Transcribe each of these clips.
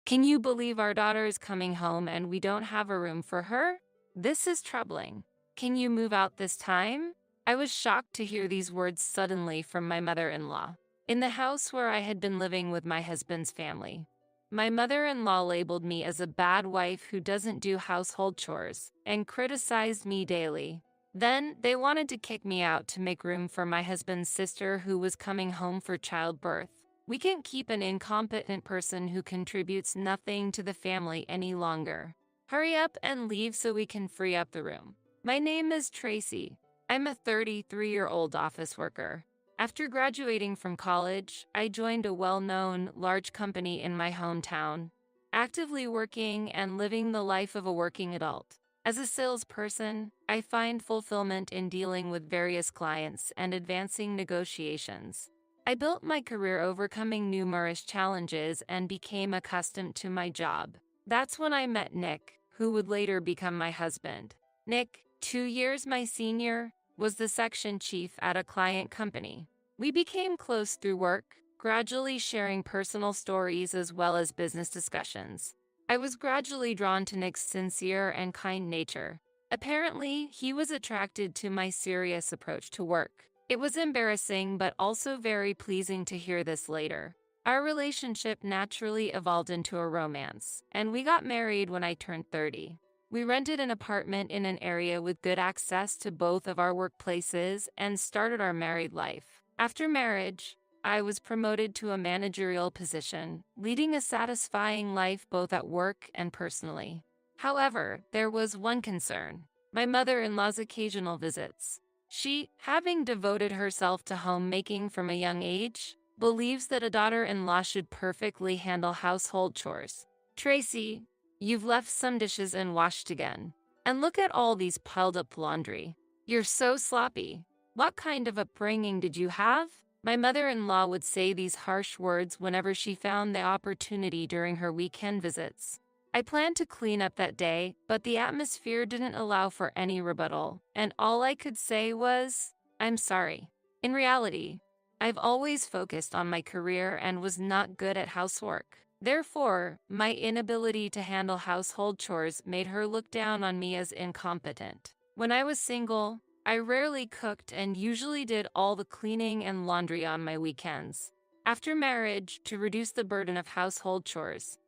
Can you believe our daughter is coming home and we don't have a room for her? This is troubling. Can you move out this time? I was shocked to hear these words suddenly from my mother-in-law. In the house where I had been living with my husband's family, my mother-in-law labeled me as a bad wife who doesn't do household chores and criticized me daily. Then they wanted to kick me out to make room for my husband's sister who was coming home for childbirth. We can't keep an incompetent person who contributes nothing to the family any longer. Hurry up and leave so we can free up the room. My name is Tracy. I'm a 33-year-old office worker. After graduating from college, I joined a well-known, large company in my hometown, actively working and living the life of a working adult. As a salesperson, I find fulfillment in dealing with various clients and advancing negotiations. I built my career overcoming numerous challenges and became accustomed to my job. That's when I met Nick, who would later become my husband. Nick, 2 years my senior, was the section chief at a client company. We became close through work, gradually sharing personal stories as well as business discussions. I was gradually drawn to Nick's sincere and kind nature. Apparently, he was attracted to my serious approach to work. It was embarrassing but also very pleasing to hear this later. Our relationship naturally evolved into a romance, and we got married when I turned 30. We rented an apartment in an area with good access to both of our workplaces and started our married life. After marriage, I was promoted to a managerial position, leading a satisfying life both at work and personally. However, there was one concern: my mother-in-law's occasional visits. She, having devoted herself to homemaking from a young age, believes that a daughter-in-law should perfectly handle household chores. Tracy, you've left some dishes unwashed again. And look at all these piled up laundry. You're so sloppy. What kind of upbringing did you have? My mother-in-law would say these harsh words whenever she found the opportunity during her weekend visits. I planned to clean up that day, but the atmosphere didn't allow for any rebuttal, and all I could say was, "I'm sorry." In reality, I've always focused on my career and was not good at housework. Therefore, my inability to handle household chores made her look down on me as incompetent. When I was single, I rarely cooked and usually did all the cleaning and laundry on my weekends. After marriage, to reduce the burden of household chores,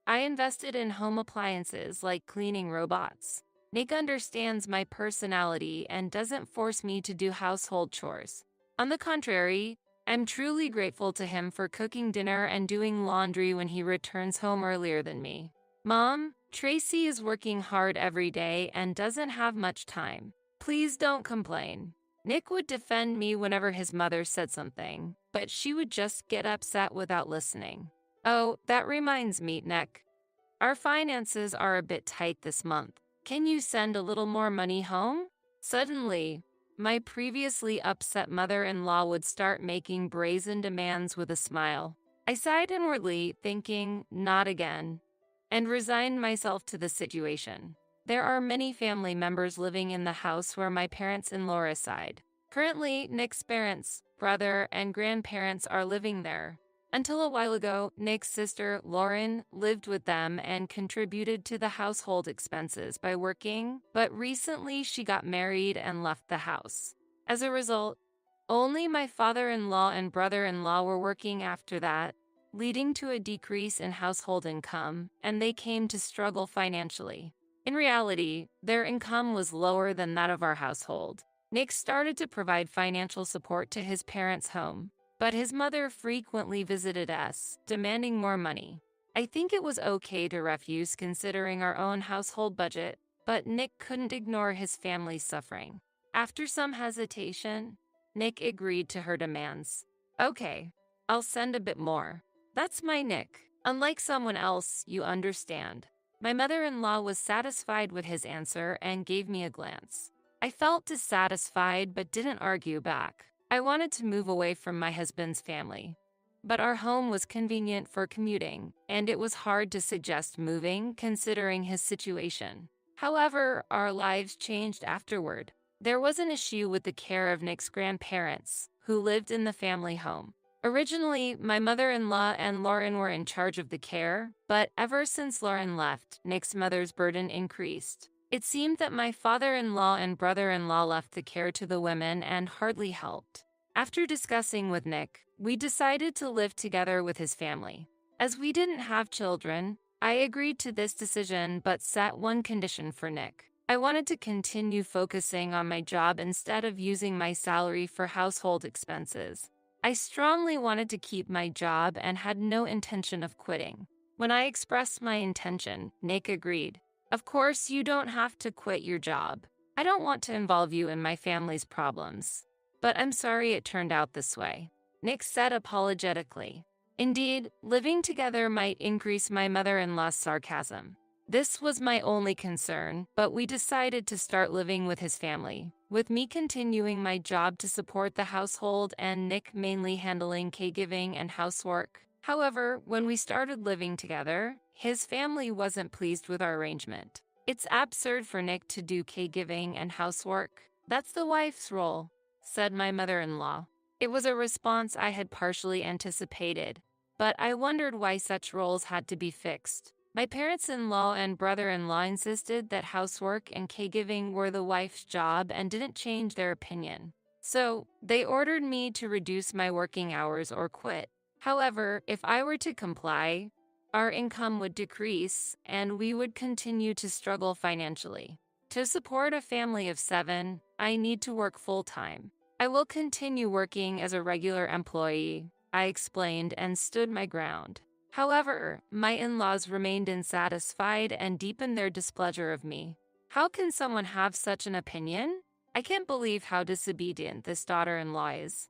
I invested in home appliances like cleaning robots. Nick understands my personality and doesn't force me to do household chores. On the contrary, I'm truly grateful to him for cooking dinner and doing laundry when he returns home earlier than me. Mom, Tracy is working hard every day and doesn't have much time. Please don't complain. Nick would defend me whenever his mother said something, but she would just get upset without listening. Oh, that reminds me, Nick. Our finances are a bit tight this month. Can you send a little more money home? Suddenly, my previously upset mother-in-law would start making brazen demands with a smile. I sighed inwardly, thinking, not again, and resigned myself to the situation. There are many family members living in the house where my parents-in-law reside. Currently, Nick's parents, brother, and grandparents are living there. Until a while ago, Nick's sister, Lauren, lived with them and contributed to the household expenses by working, but recently she got married and left the house. As a result, only my father-in-law and brother-in-law were working after that, leading to a decrease in household income, and they came to struggle financially. In reality, their income was lower than that of our household. Nick started to provide financial support to his parents' home, but his mother frequently visited us, demanding more money. I think it was okay to refuse considering our own household budget, but Nick couldn't ignore his family's suffering. After some hesitation, Nick agreed to her demands. Okay, I'll send a bit more. That's my Nick. Unlike someone else, you understand. My mother-in-law was satisfied with his answer and gave me a glance. I felt dissatisfied but didn't argue back. I wanted to move away from my husband's family, but our home was convenient for commuting, and it was hard to suggest moving considering his situation. However, our lives changed afterward. There was an issue with the care of Nick's grandparents, who lived in the family home. Originally, my mother-in-law and Lauren were in charge of the care, but ever since Lauren left, Nick's mother's burden increased. It seemed that my father-in-law and brother-in-law left the care to the women and hardly helped. After discussing with Nick, we decided to live together with his family. As we didn't have children, I agreed to this decision but set one condition for Nick. I wanted to continue focusing on my job instead of using my salary for household expenses. I strongly wanted to keep my job and had no intention of quitting. When I expressed my intention, Nick agreed. Of course, you don't have to quit your job. I don't want to involve you in my family's problems. But I'm sorry it turned out this way, Nick said apologetically. Indeed, living together might increase my mother-in-law's sarcasm. This was my only concern, but we decided to start living with his family, with me continuing my job to support the household and Nick mainly handling caregiving and housework. However, when we started living together, his family wasn't pleased with our arrangement. It's absurd for Nick to do caregiving and housework. That's the wife's role, said my mother-in-law. It was a response I had partially anticipated, but I wondered why such roles had to be fixed. My parents-in-law and brother-in-law insisted that housework and caregiving were the wife's job and didn't change their opinion. So, they ordered me to reduce my working hours or quit. However, if I were to comply, our income would decrease and we would continue to struggle financially. To support a family of 7, I need to work full-time. I will continue working as a regular employee, I explained and stood my ground. However, my in-laws remained unsatisfied and deepened their displeasure of me. How can someone have such an opinion? I can't believe how disobedient this daughter-in-law is,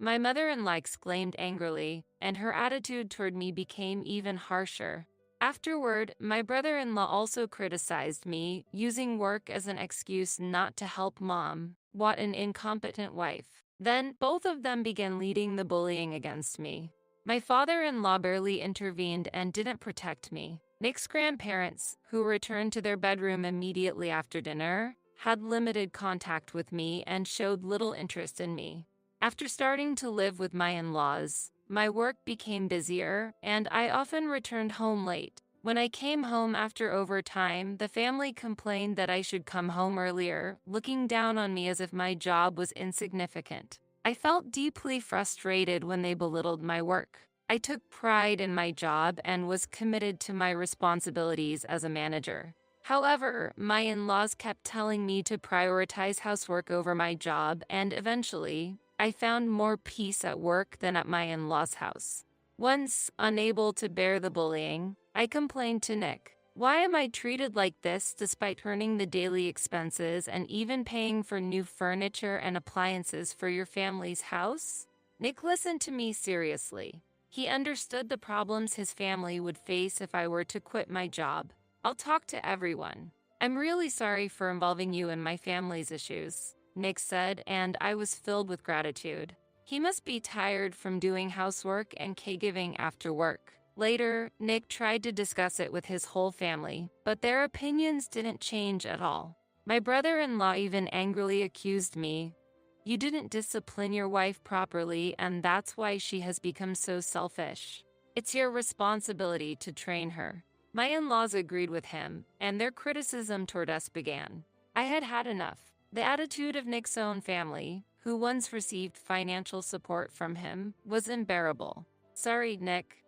my mother-in-law exclaimed angrily, and her attitude toward me became even harsher. Afterward, my brother-in-law also criticized me, using work as an excuse not to help mom. What an incompetent wife. Then, both of them began leading the bullying against me. My father-in-law barely intervened and didn't protect me. Nick's grandparents, who returned to their bedroom immediately after dinner, had limited contact with me and showed little interest in me. After starting to live with my in-laws, my work became busier, and I often returned home late. When I came home after overtime, the family complained that I should come home earlier, looking down on me as if my job was insignificant. I felt deeply frustrated when they belittled my work. I took pride in my job and was committed to my responsibilities as a manager. However, my in-laws kept telling me to prioritize housework over my job, and eventually, I found more peace at work than at my in-laws' house. Once, unable to bear the bullying, I complained to Nick. Why am I treated like this despite earning the daily expenses and even paying for new furniture and appliances for your family's house? Nick listened to me seriously. He understood the problems his family would face if I were to quit my job. I'll talk to everyone. I'm really sorry for involving you in my family's issues, Nick said, and I was filled with gratitude. He must be tired from doing housework and caregiving after work. Later, Nick tried to discuss it with his whole family, but their opinions didn't change at all. My brother-in-law even angrily accused me. You didn't discipline your wife properly, and that's why she has become so selfish. It's your responsibility to train her. My in-laws agreed with him, and their criticism toward us began. I had had enough. The attitude of Nick's own family, who once received financial support from him, was unbearable. Sorry, Nick.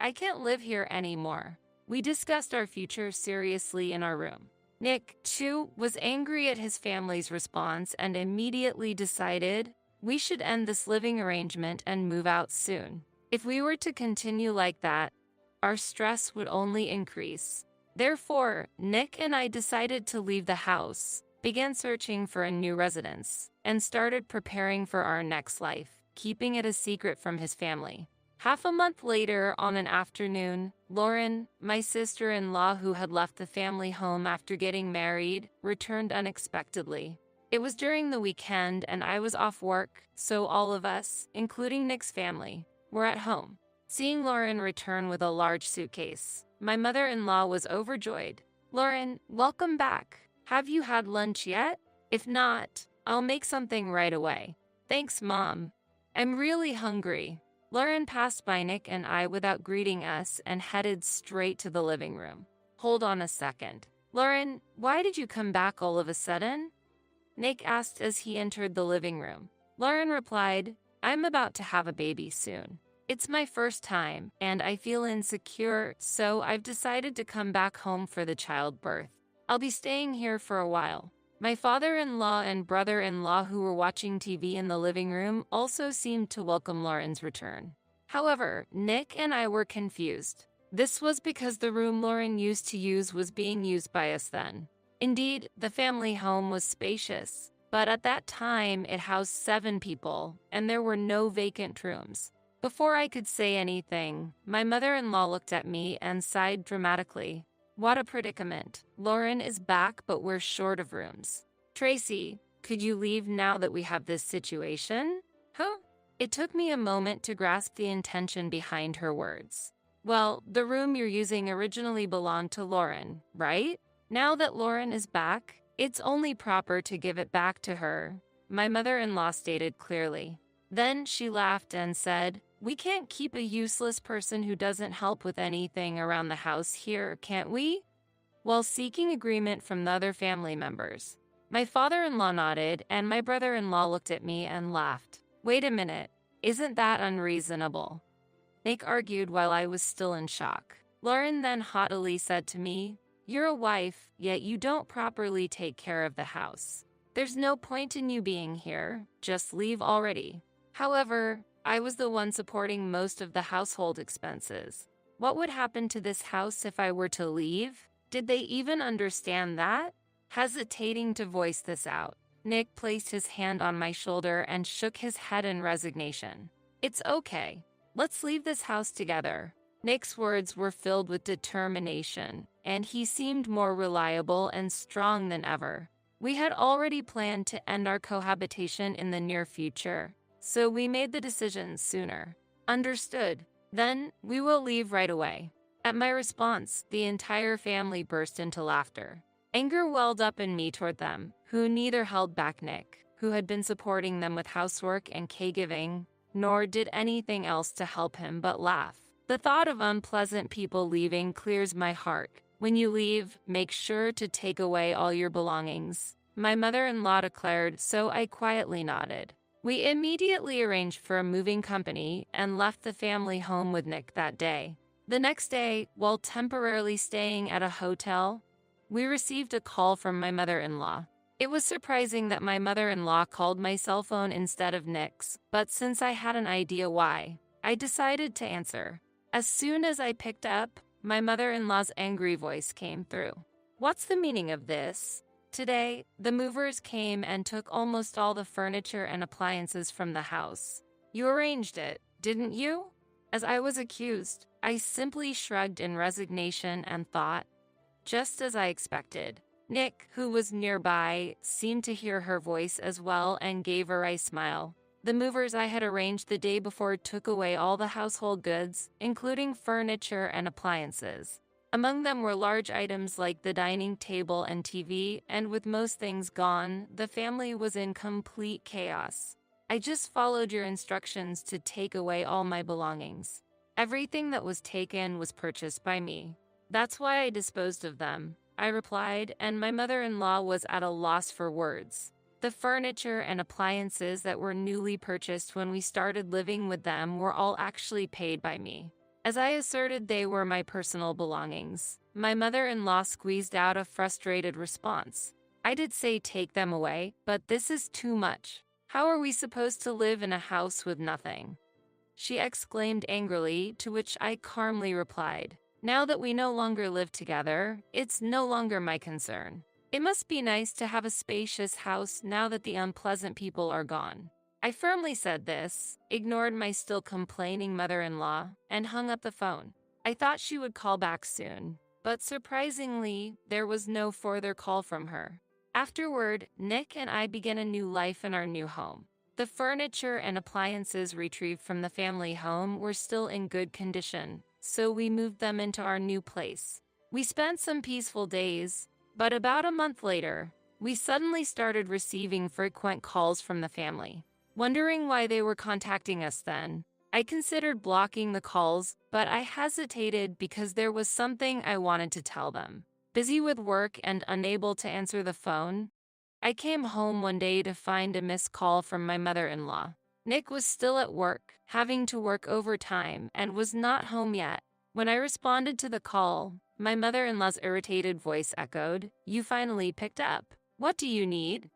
I can't live here anymore. We discussed our future seriously in our room. Nick, too, was angry at his family's response and immediately decided we should end this living arrangement and move out soon. If we were to continue like that, our stress would only increase. Therefore, Nick and I decided to leave the house, began searching for a new residence, and started preparing for our next life, keeping it a secret from his family. Half a month later, on an afternoon, Lauren, my sister-in-law who had left the family home after getting married, returned unexpectedly. It was during the weekend and I was off work, so all of us, including Nick's family, were at home. Seeing Lauren return with a large suitcase, my mother-in-law was overjoyed. Lauren, welcome back. Have you had lunch yet? If not, I'll make something right away. Thanks, Mom. I'm really hungry. Lauren passed by Nick and I without greeting us and headed straight to the living room. Hold on a second. Lauren, why did you come back all of a sudden? Nick asked as he entered the living room. Lauren replied, I'm about to have a baby soon. It's my first time, and I feel insecure, so I've decided to come back home for the childbirth. I'll be staying here for a while. My father-in-law and brother-in-law who were watching TV in the living room also seemed to welcome Lauren's return. However, Nick and I were confused. This was because the room Lauren used to use was being used by us then. Indeed, the family home was spacious, but at that time it housed 7 people, and there were no vacant rooms. Before I could say anything, my mother-in-law looked at me and sighed dramatically. What a predicament. Lauren is back, but we're short of rooms. Tracy, could you leave now that we have this situation? Huh? It took me a moment to grasp the intention behind her words. Well, the room you're using originally belonged to Lauren, right? Now that Lauren is back, it's only proper to give it back to her, my mother-in-law stated clearly. Then she laughed and said, we can't keep a useless person who doesn't help with anything around the house here, can't we? While seeking agreement from the other family members. My father-in-law nodded and my brother-in-law looked at me and laughed. Wait a minute, isn't that unreasonable? Nick argued while I was still in shock. Lauren then haughtily said to me, you're a wife, yet you don't properly take care of the house. There's no point in you being here, just leave already. However, I was the one supporting most of the household expenses. What would happen to this house if I were to leave? Did they even understand that? Hesitating to voice this out, Nick placed his hand on my shoulder and shook his head in resignation. It's okay. Let's leave this house together. Nick's words were filled with determination, and he seemed more reliable and strong than ever. We had already planned to end our cohabitation in the near future, so we made the decision sooner. Understood. Then, we will leave right away. At my response, the entire family burst into laughter. Anger welled up in me toward them, who neither held back Nick, who had been supporting them with housework and caregiving, nor did anything else to help him but laugh. The thought of unpleasant people leaving clears my heart. When you leave, make sure to take away all your belongings, my mother-in-law declared, so I quietly nodded. We immediately arranged for a moving company and left the family home with Nick that day. The next day, while temporarily staying at a hotel, we received a call from my mother-in-law. It was surprising that my mother-in-law called my cell phone instead of Nick's, but since I had an idea why, I decided to answer. As soon as I picked up, my mother-in-law's angry voice came through. What's the meaning of this? Today, the movers came and took almost all the furniture and appliances from the house. You arranged it, didn't you? As I was accused, I simply shrugged in resignation and thought, just as I expected. Nick, who was nearby, seemed to hear her voice as well and gave a wry smile. The movers I had arranged the day before took away all the household goods, including furniture and appliances. Among them were large items like the dining table and TV, and with most things gone, the family was in complete chaos. I just followed your instructions to take away all my belongings. Everything that was taken was purchased by me. That's why I disposed of them, I replied, and my mother-in-law was at a loss for words. The furniture and appliances that were newly purchased when we started living with them were all actually paid by me. As I asserted they were my personal belongings, my mother-in-law squeezed out a frustrated response. I did say take them away, but this is too much. How are we supposed to live in a house with nothing? She exclaimed angrily, to which I calmly replied, now that we no longer live together, it's no longer my concern. It must be nice to have a spacious house now that the unpleasant people are gone. I firmly said this, ignored my still complaining mother-in-law, and hung up the phone. I thought she would call back soon, but surprisingly, there was no further call from her. Afterward, Nick and I began a new life in our new home. The furniture and appliances retrieved from the family home were still in good condition, so we moved them into our new place. We spent some peaceful days, but about a month later, we suddenly started receiving frequent calls from the family. Wondering why they were contacting us then, I considered blocking the calls, but I hesitated because there was something I wanted to tell them. Busy with work and unable to answer the phone, I came home one day to find a missed call from my mother-in-law. Nick was still at work, having to work overtime, and was not home yet. When I responded to the call, my mother-in-law's irritated voice echoed, "You finally picked up. What do you need?"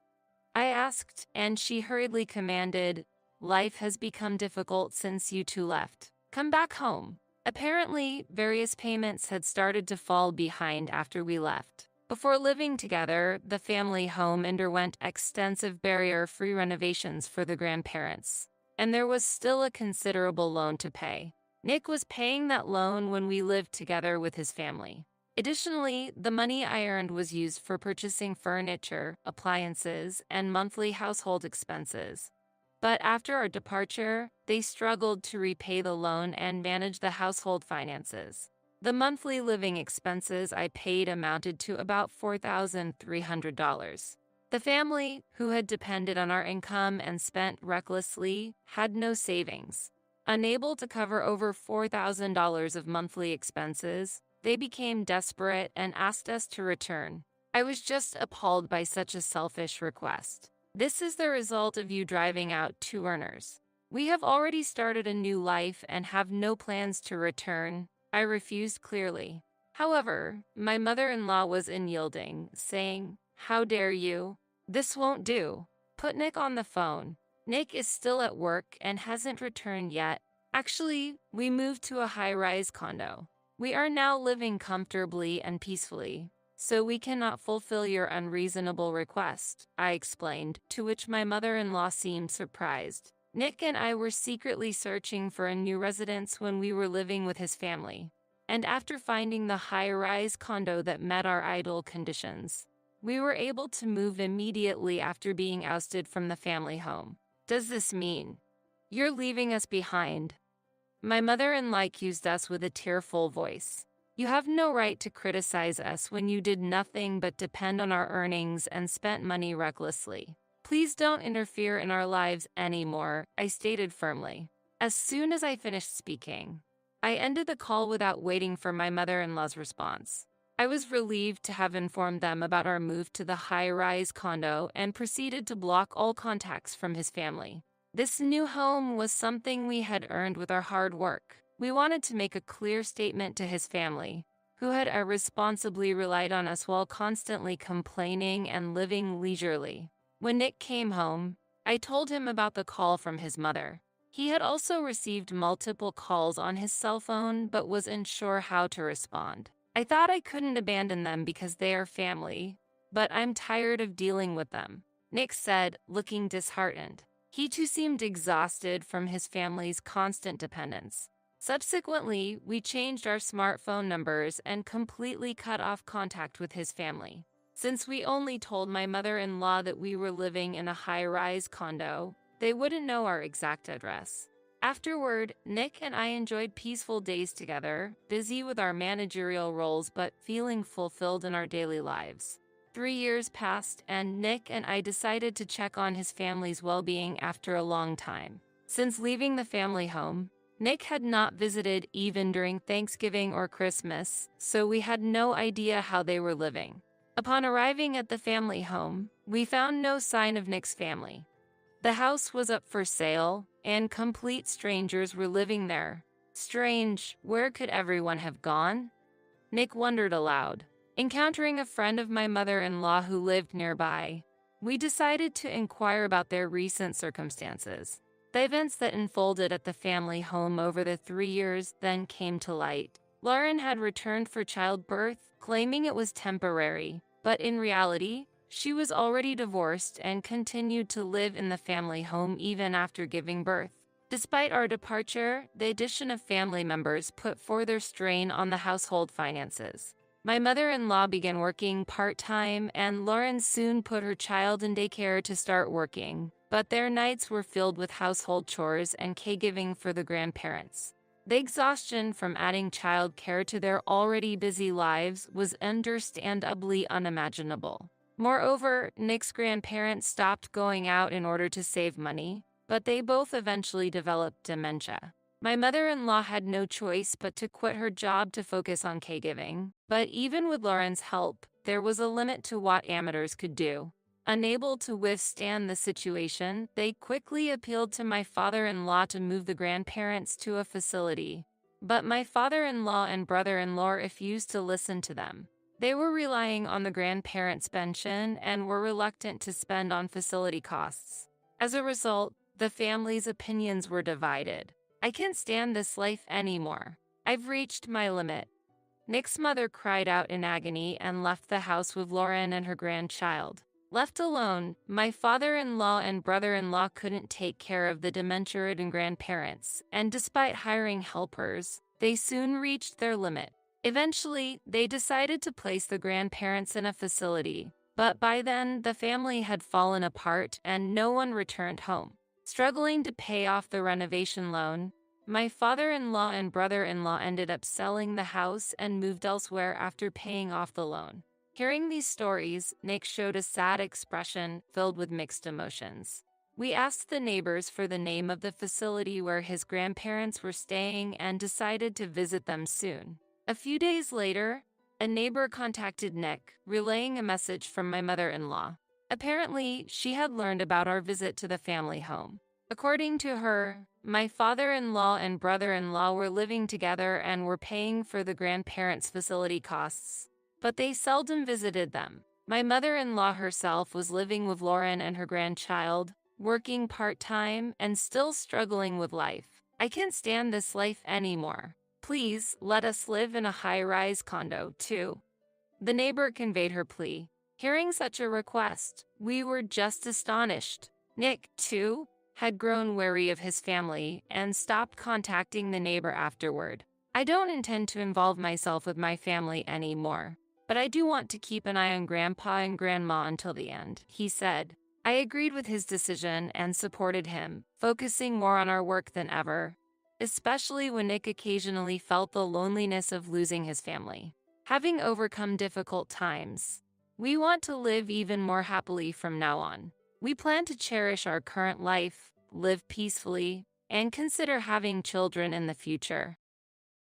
I asked, and she hurriedly commanded, "Life has become difficult since you two left. Come back home." Apparently, various payments had started to fall behind after we left. Before living together, the family home underwent extensive barrier-free renovations for the grandparents, and there was still a considerable loan to pay. Nick was paying that loan when we lived together with his family. Additionally, the money I earned was used for purchasing furniture, appliances, and monthly household expenses. But after our departure, they struggled to repay the loan and manage the household finances. The monthly living expenses I paid amounted to about $4,300. The family, who had depended on our income and spent recklessly, had no savings. Unable to cover over $4,000 of monthly expenses, they became desperate and asked us to return. I was just appalled by such a selfish request. "This is the result of you driving out two earners. We have already started a new life and have no plans to return," I refused clearly. However, my mother-in-law was unyielding, saying, "How dare you? This won't do. Put Nick on the phone. Nick is still at work and hasn't returned yet. Actually, we moved to a high-rise condo. We are now living comfortably and peacefully, so we cannot fulfill your unreasonable request," I explained, to which my mother-in-law seemed surprised. Nick and I were secretly searching for a new residence when we were living with his family, and after finding the high-rise condo that met our ideal conditions, we were able to move immediately after being ousted from the family home. "Does this mean you're leaving us behind?" My mother-in-law accused us with a tearful voice. "You have no right to criticize us when you did nothing but depend on our earnings and spent money recklessly. Please don't interfere in our lives anymore," I stated firmly. As soon as I finished speaking, I ended the call without waiting for my mother-in-law's response. I was relieved to have informed them about our move to the high-rise condo and proceeded to block all contacts from his family. This new home was something we had earned with our hard work. We wanted to make a clear statement to his family, who had irresponsibly relied on us while constantly complaining and living leisurely. When Nick came home, I told him about the call from his mother. He had also received multiple calls on his cell phone but was unsure how to respond. I thought I couldn't abandon them because they are family, but I'm tired of dealing with them, Nick said, looking disheartened. He too seemed exhausted from his family's constant dependence. Subsequently, we changed our smartphone numbers and completely cut off contact with his family. Since we only told my mother-in-law that we were living in a high-rise condo, they wouldn't know our exact address. Afterward, Nick and I enjoyed peaceful days together, busy with our managerial roles but feeling fulfilled in our daily lives. 3 years passed, and Nick and I decided to check on his family's well-being after a long time. Since leaving the family home, Nick had not visited even during Thanksgiving or Christmas, so we had no idea how they were living. Upon arriving at the family home, we found no sign of Nick's family. The house was up for sale, and complete strangers were living there. Strange, where could everyone have gone? Nick wondered aloud. Encountering a friend of my mother-in-law who lived nearby, we decided to inquire about their recent circumstances. The events that unfolded at the family home over the 3 years then came to light. Lauren had returned for childbirth, claiming it was temporary, but in reality, she was already divorced and continued to live in the family home even after giving birth. Despite our departure, the addition of family members put further strain on the household finances. My mother-in-law began working part-time, and Lauren soon put her child in daycare to start working, but their nights were filled with household chores and caregiving for the grandparents. The exhaustion from adding child care to their already busy lives was understandably unimaginable. Moreover, Nick's grandparents stopped going out in order to save money, but they both eventually developed dementia. My mother-in-law had no choice but to quit her job to focus on caregiving. But even with Lauren's help, there was a limit to what amateurs could do. Unable to withstand the situation, they quickly appealed to my father-in-law to move the grandparents to a facility. But my father-in-law and brother-in-law refused to listen to them. They were relying on the grandparents' pension and were reluctant to spend on facility costs. As a result, the family's opinions were divided. I can't stand this life anymore. I've reached my limit. Nick's mother cried out in agony and left the house with Lauren and her grandchild. Left alone, my father-in-law and brother-in-law couldn't take care of the dementia-ridden grandparents, and despite hiring helpers, they soon reached their limit. Eventually, they decided to place the grandparents in a facility, but by then, the family had fallen apart and no one returned home. Struggling to pay off the renovation loan, my father-in-law and brother-in-law ended up selling the house and moved elsewhere after paying off the loan. Hearing these stories, Nick showed a sad expression filled with mixed emotions. We asked the neighbors for the name of the facility where his grandparents were staying and decided to visit them soon. A few days later, a neighbor contacted Nick, relaying a message from my mother-in-law. Apparently, she had learned about our visit to the family home. According to her, my father-in-law and brother-in-law were living together and were paying for the grandparents' facility costs, but they seldom visited them. My mother-in-law herself was living with Lauren and her grandchild, working part-time and still struggling with life. I can't stand this life anymore. Please, let us live in a high-rise condo, too. The neighbor conveyed her plea. Hearing such a request, we were just astonished. Nick, too, had grown wary of his family and stopped contacting the neighbor afterward. I don't intend to involve myself with my family anymore, but I do want to keep an eye on Grandpa and Grandma until the end, he said. I agreed with his decision and supported him, focusing more on our work than ever, especially when Nick occasionally felt the loneliness of losing his family. Having overcome difficult times, we want to live even more happily from now on. We plan to cherish our current life, live peacefully, and consider having children in the future.